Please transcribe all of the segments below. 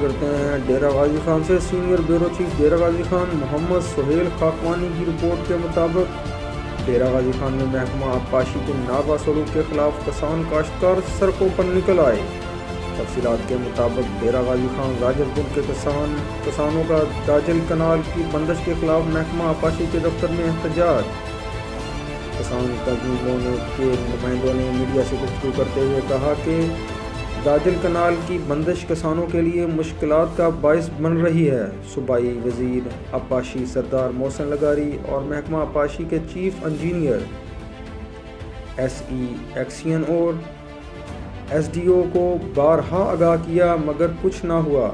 کرتے ہیں ڈیرہ غازی خان سے۔ Senior bureau chief Dera Ghazi Khan محمد سہیل خاکوانی کی رپورٹ کے مطابق ڈیرہ غازی خان میں محکمہ آبپاشی کے ناروا سلوک کے خلاف کسان کاشتکار سڑکوں پر نکل آئے۔ تفصیلات کے مطابق ڈیرہ غازی خان راجر پور کے کسانوں کا داجل کنال کی بندش کے خلاف محکمہ آبپاشی کے دفتر میں احتجاج۔ کسان تنظیموں کے نمائندوں نے میڈیا سے گفتگو کرتے ہوئے کہا کہ داجل کنال کی بندش کسانوں کے لیے مشکلات کا باعث بن رہی ہے۔ صوبائی وزیر آبپاشی سردار محسن لغاری اور محکمہ آبپاشی کے chief engineer S E XEN اور ایس ڈی او کو بارہا آگاہ کیا مگر کچھ نہ ہوا۔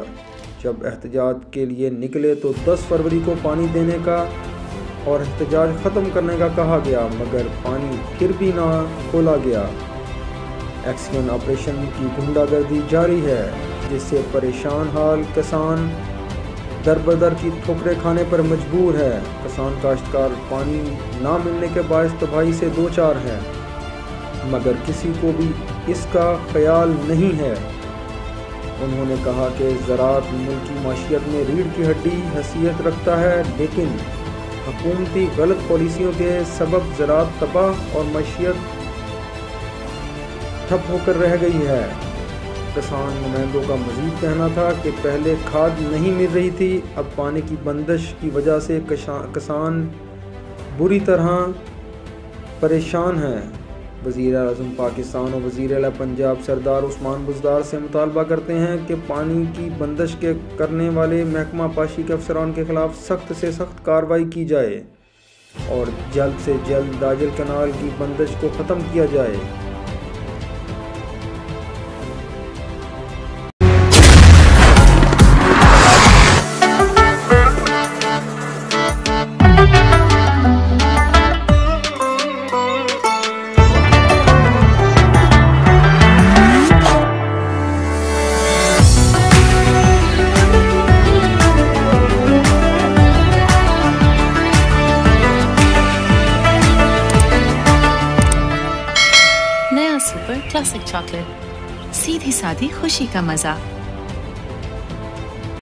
جب احتجاج کے لیے نکلے تو 10 فروری کو پانی دینے کا اور احتجاج ختم کرنے کا کہا گیا مگر پانی پھر بھی نہ کھولا گیا۔ ایکسین آپریشن کی غنڈہ گردی جاری ہے جس سے پریشان حال کسان در بدر کی ٹھوکریں کھانے پر مجبور ہے۔ کسان کاشتکار پانی نہ ملنے کے باعث تباہی سے دوچار ہیں مگر کسی کو بھی اس کا خیال نہیں ہے۔ انہوں نے کہا کہ زراعت ملک کی معیشت میں ریڑھ کی ہڈی حیثیت رکھتا ہے لیکن حکومتی غلط پالیسیوں کے سبب زراعت تباہ اور معیشت ٹھپ ہو کر رہ گئی ہے۔ کسان نمائندوں کا مزید کہنا تھا کہ پہلے کھاد نہیں مل رہی تھی، اب پانی کی بندش کی وجہ سے کسان بری طرح پریشان ہیں۔ وزیر اعظم پاکستان اور وزیر اعلیٰ پنجاب سردار عثمان بزدار سے مطالبہ کرتے ہیں کہ پانی کی بندش کرنے والے محکمہ آبپاشی کے افسران کے خلاف سخت سے سخت کارروائی کی جائے اور جلد سے جلد داجل کنال کی بندش کو ختم کیا جائے۔ سپر کلاسک چاکلیٹ، سیدھی سادھی خوشی کا مزہ۔